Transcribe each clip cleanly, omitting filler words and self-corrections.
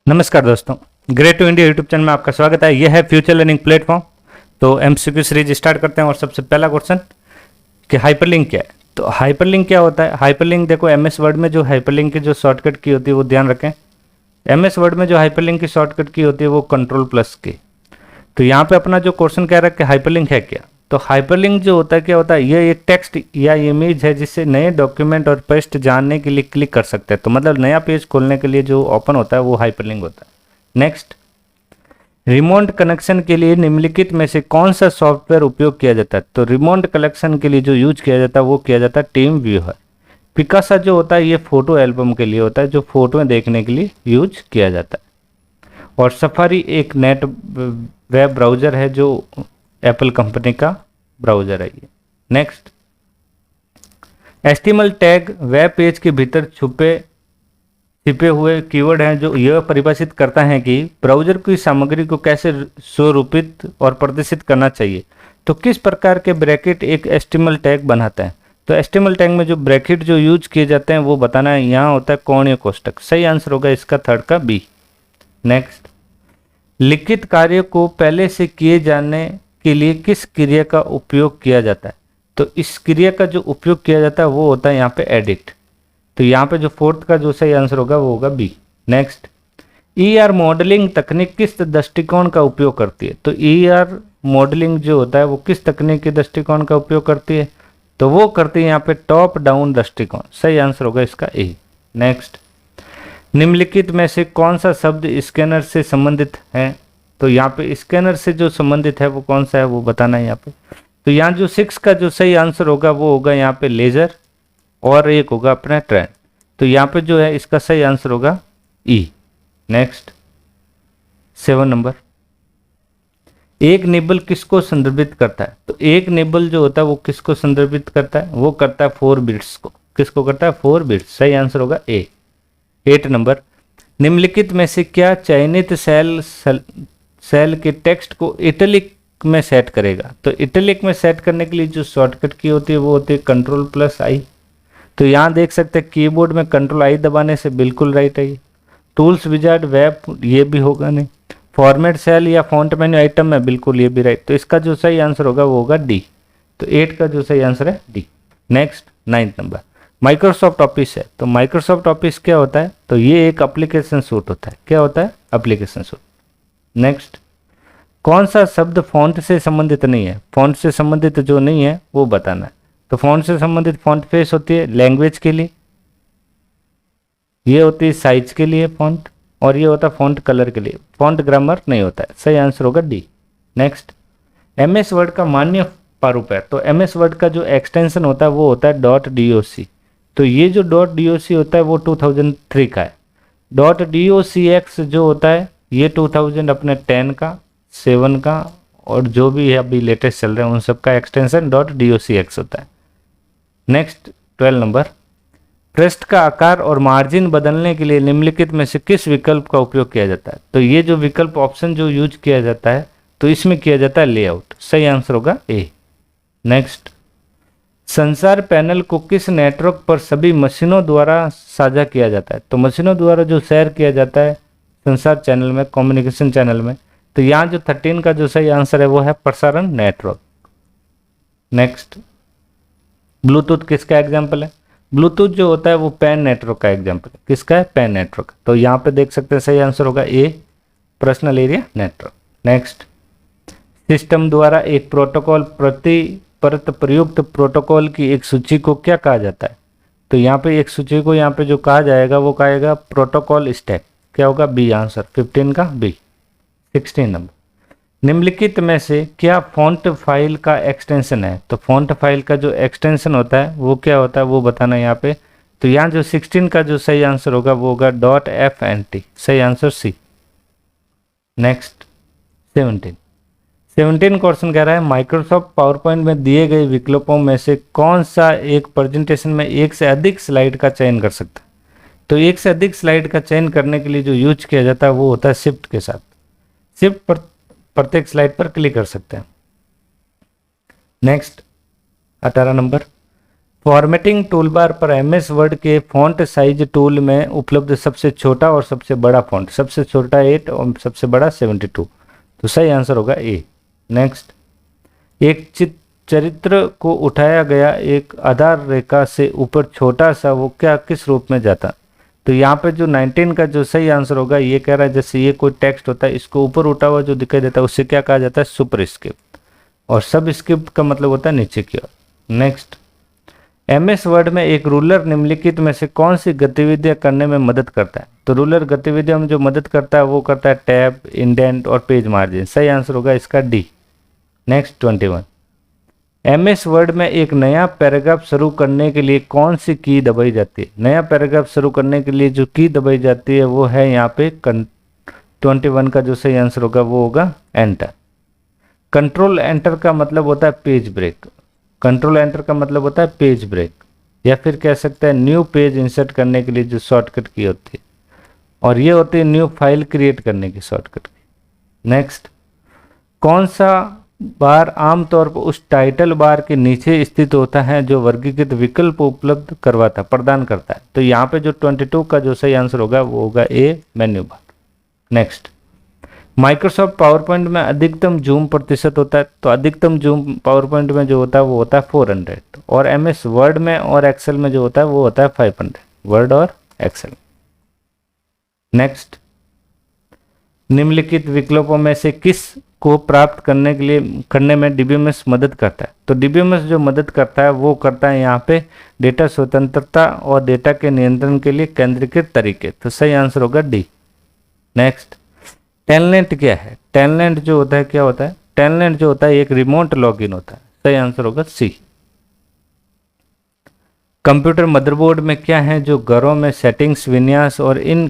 नमस्कार दोस्तों, great to India YouTube channel में आपका स्वागत है। यह है फ्यूचर लर्निंग प्लेटफॉर्म। तो एमसीक्यू सीरीज स्टार्ट करते हैं और सबसे पहला क्वेश्चन कि हाइपरलिंक क्या है। तो हाइपरलिंक क्या होता है? हाइपरलिंक देखो, एमएस वर्ड में जो हाइपरलिंक की जो शॉर्टकट की होती है वो ध्यान रखें। एमएस वर्ड में जो हाइपरलिंक की शॉर्टकट की होती है वो कंट्रोल+ की। तो यहाँ पे अपना जो क्वेश्चन कह रहा है कि हाइपरलिंक है क्या। तो हाइपरलिंक जो होता है क्या होता है, ये एक टेक्स्ट या इमेज है जिससे नए डॉक्यूमेंट और पेस्ट जानने के लिए क्लिक कर सकते हैं। तो मतलब नया पेज खोलने के लिए जो ओपन होता है वो हाइपरलिंक होता है। नेक्स्ट, रिमोट कनेक्शन के लिए निम्नलिखित में से कौन सा सॉफ्टवेयर उपयोग किया जाता है। तो रिमोट कनेक्शन के लिए जो यूज किया जाता है वो किया जाता है टीम व्यूअर। पिकासा जो होता है ये फोटो एल्बम के लिए होता है, जो फोटो देखने के लिए यूज किया जाता है। और सफारी एक नेट वेब ब्राउज़र है जो एप्पल कंपनी का ब्राउज़र है ये। Next, HTML tag web page के भीतर छिपे हुए कीवर्ड हैं जो यह परिभाषित करता है कि ब्राउज़र की सामग्री को कैसे स्वरूपित और प्रदर्शित करना चाहिए। तो किस प्रकार के ब्रैकेट एक HTML टैग बनाता है। तो HTML टैग में जो ब्रैकेट जो यूज किए जाते हैं वो बताना है। यहाँ होता है कोणीय कोष्ठक। सही आंसर होगा इसका थर्ड का बी। नेक्स्ट, लिखित कार्य को पहले से किए जाने के लिए किस क्रिया का उपयोग किया जाता है। तो इस क्रिया का जो उपयोग किया जाता है वो होता है यहाँ पे एडिट। तो यहाँ पे जो फोर्थ का जो सही आंसर होगा वो होगा बी। नेक्स्ट, ER मॉडलिंग तकनीक किस दृष्टिकोण का उपयोग करती है। तो ER मॉडलिंग जो होता है वो किस तकनीक के दृष्टिकोण का उपयोग करती है। तो वो करती है यहाँ पे टॉप डाउन दृष्टिकोण। सही आंसर होगा इसका ए। नेक्स्ट, निम्नलिखित में से कौन सा शब्द स्कैनर से संबंधित है। तो यहाँ पे स्कैनर से जो संबंधित है वो कौन सा है वो बताना है यहाँ पे। तो यहाँ जो 6 का जो सही आंसर होगा वो होगा यहाँ पे लेजर और एक होगा अपना ट्रेन। तो यहाँ पे जो है इसका सही आंसर होगा ई। नेक्स्ट, 7 नंबर, एक निबल किसको संदर्भित करता है। तो एक निबल जो होता है वो किसको संदर्भित करता है, वो करता है 4 बिट्स को। किसको करता है? 4 बिट्स। सही आंसर होगा ए। 8 नंबर, निम्नलिखित में से क्या चयनित सेल के टेक्स्ट को इटैलिक में सेट करेगा। तो इटैलिक में सेट करने के लिए जो शॉर्टकट की होती है वो होती है कंट्रोल+I। तो यहाँ देख सकते हैं कीबोर्ड में कंट्रोल+I दबाने से बिल्कुल राइट है ये। टूल्स विजार्ड वेब ये भी होगा नहीं। फॉर्मेट सेल या फॉन्ट मेन्यू आइटम में बिल्कुल ये भी राइट। तो इसका जो सही आंसर होगा वो होगा डी। तो 8 का जो सही आंसर है D. Next, 9 number, Microsoft office है। तो माइक्रोसॉफ्ट ऑफिस क्या होता है। तो ये एक एप्लीकेशन सूट होता है। क्या होता है? Application suit. नेक्स्ट, कौन सा शब्द फॉन्ट से संबंधित नहीं है। फॉन्ट से संबंधित जो नहीं है वो बताना है। तो फॉन्ट से संबंधित फॉन्ट फेस होती है लैंग्वेज के लिए, ये होती है साइज के लिए फॉन्ट, और ये होता है फॉन्ट कलर के लिए। फॉन्ट ग्रामर नहीं होता है। सही आंसर होगा डी। नेक्स्ट, MS वर्ड का मान्य प्रारूप है। तो MS वर्ड का जो एक्सटेंशन होता है वो होता है .doc। तो ये जो .doc होता है वो 2003 का है। .docx जो होता है ये 2010 का, 7 का, और जो भी है अभी लेटेस्ट चल रहे हैं उन सब का एक्सटेंशन .docx होता है। नेक्स्ट, 12 नंबर, पृष्ठ का आकार और मार्जिन बदलने के लिए निम्नलिखित में से किस विकल्प का उपयोग किया जाता है। तो ये जो विकल्प ऑप्शन जो यूज किया जाता है तो इसमें किया जाता है लेआउट। सही आंसर होगा ए। नेक्स्ट, संचार पैनल को किस नेटवर्क पर सभी मशीनों द्वारा साझा किया जाता है। तो मशीनों द्वारा जो शेयर किया जाता है संचार चैनल में, कम्युनिकेशन चैनल में। तो यहाँ जो 13 का जो सही आंसर है वो है प्रसारण नेटवर्क। नेक्स्ट, ब्लूटूथ किसका एग्जाम्पल है। ब्लूटूथ जो होता है वो पैन नेटवर्क का एग्जाम्पल है। किसका है? PAN network. तो यहाँ पे देख सकते हैं सही आंसर होगा A, personal area network. Next, system द्वारा एक प्रोटोकॉल परत प्रयुक्त प्रोटोकॉल की एक सूची को क्या कहा जाता है। तो यहाँ पे एक सूची को यहाँ पे जो कहा जाएगा वो कहेगा प्रोटोकॉल स्टैक। क्या होगा? बी आंसर, 15 का बी। 16 नंबर, निम्नलिखित में से क्या फॉन्ट फाइल का एक्सटेंशन है। तो फॉन्ट फाइल का जो एक्सटेंशन होता है वो क्या होता है वो बताना है यहाँ पे। तो यहाँ जो 16 का जो सही आंसर होगा वो होगा .fnt। सही आंसर सी। नेक्स्ट, 17 क्वेश्चन कह रहा है माइक्रोसॉफ्ट पावर पॉइंट में दिए गए विकल्पों में से कौन सा एक प्रेजेंटेशन में एक से अधिक स्लाइड का चयन कर सकता है। तो एक से अधिक स्लाइड का चयन करने के लिए जो यूज किया जाता है वो होता है शिफ्ट के साथ। शिफ्ट पर प्रत्येक स्लाइड पर क्लिक कर सकते हैं। नेक्स्ट, 18 नंबर, फॉर्मेटिंग टूलबार पर एमएस वर्ड के फॉन्ट साइज टूल में उपलब्ध सबसे छोटा और सबसे बड़ा फॉन्ट, सबसे छोटा 8 और सबसे बड़ा 72, तो सही आंसर होगा ए। नेक्स्ट, एक चरित्र को उठाया गया एक आधार रेखा से ऊपर छोटा सा वो क्या किस रूप में जाता, तो यहाँ पे जो 19 का जो सही आंसर होगा ये कह रहा है जैसे ये कोई टेक्स्ट होता है इसको ऊपर उठा हुआ जो दिखाई देता है उससे क्या कहा जाता है, सुपर स्क्रिप्ट, और सब स्क्रिप्ट का मतलब होता है नीचे की ओर। नेक्स्ट, एमएस वर्ड में एक रूलर निम्नलिखित में से कौन सी गतिविधियां करने में मदद करता है, तो रूलर गतिविधियों में जो मदद करता है वो करता है टैब, इंडेंट और पेज मार्जिन, सही आंसर होगा इसका डी। नेक्स्ट 21, एमएस वर्ड में एक नया पैराग्राफ शुरू करने के लिए कौन सी की दबाई जाती है, नया पैराग्राफ शुरू करने के लिए जो की दबाई जाती है वो है यहाँ पे 21 का जो सही आंसर होगा वो होगा एंटर। कंट्रोल एंटर का मतलब होता है पेज ब्रेक, कंट्रोल एंटर का मतलब होता है पेज ब्रेक, या फिर कह सकते हैं न्यू पेज इंसर्ट करने के लिए जो शॉर्टकट की होती है, और ये होती है न्यू फाइल क्रिएट करने की शॉर्टकट की। नेक्स्ट, कौन सा बार आमतौर पर उस टाइटल बार के नीचे स्थित होता है जो वर्गीकृत विकल्प उपलब्ध करवाता प्रदान करता है, तो यहाँ पे जो 22 का जो सही आंसर होगा वो होगा A, menu bar. Next, Microsoft PowerPoint में अधिकतम जूम प्रतिशत होता है, तो अधिकतम जूम पावर पॉइंट में जो होता है वो होता है 400, और एमएस वर्ड में और एक्सेल में जो होता है वो होता है 500, वर्ड और एक्सेल। नेक्स्ट, निम्नलिखित विकल्पों में से किस को प्राप्त करने में डीबीएमएस मदद करता है, तो डीबीएमएस जो मदद करता है वो करता है यहाँ पे डेटा स्वतंत्रता और डेटा के नियंत्रण के लिए केंद्रीकृत तरीके, तो सही आंसर होगा डी। नेक्स्ट, टेलनेट क्या है, टेलनेट जो होता है क्या होता है, टेलनेट जो होता है एक रिमोट लॉगिन होता है, सही आंसर होगा सी। कंप्यूटर मदरबोर्ड में क्या है जो घरों में सेटिंग्स, विन्यास और इन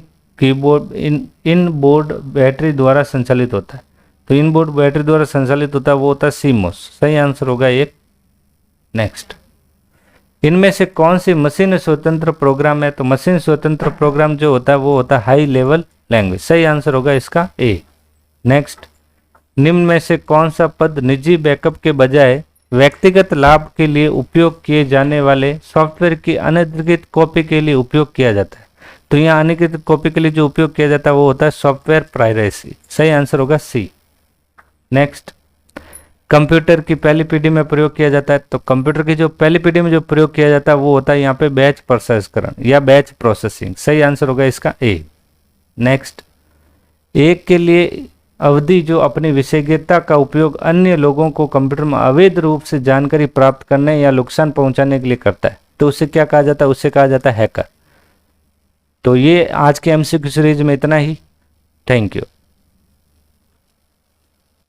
बोर्ड बैटरी द्वारा संचालित होता है, तो इन बोर्ड बैटरी द्वारा संचालित होता है वो होता है सीमोस, सही आंसर होगा एक। नेक्स्ट, इनमें से कौन सी मशीन स्वतंत्र प्रोग्राम है, तो मशीन स्वतंत्र प्रोग्राम जो होता है वो होता है हाई लेवल लैंग्वेज, सही आंसर होगा इसका ए। नेक्स्ट, निम्न में से कौन सा पद निजी बैकअप के बजाय व्यक्तिगत लाभ के लिए उपयोग किए जाने वाले सॉफ्टवेयर की अनधिकृत कॉपी के लिए उपयोग किया जाता है, तो यहाँ अनधिकृत कॉपी के लिए जो उपयोग किया जाता है वो होता है सॉफ्टवेयर प्राइवेसी, सही आंसर होगा सी। नेक्स्ट, कंप्यूटर की पहली पीढ़ी में प्रयोग किया जाता है, तो कंप्यूटर की जो पहली पीढ़ी में जो प्रयोग किया जाता है वो होता है यहाँ पे बैच प्रसंस्करण या बैच प्रोसेसिंग, सही आंसर होगा इसका ए। नेक्स्ट, एक के लिए अवधि जो अपनी विशेषज्ञता का उपयोग अन्य लोगों को कंप्यूटर में अवैध रूप से जानकारी प्राप्त करने या नुकसान पहुंचाने के लिए करता है, तो उसे क्या कहा जाता है, उसे कहा जाता है हैकर। तो ये आज के एमसीक्यू सीरीज में इतना ही। Thank you.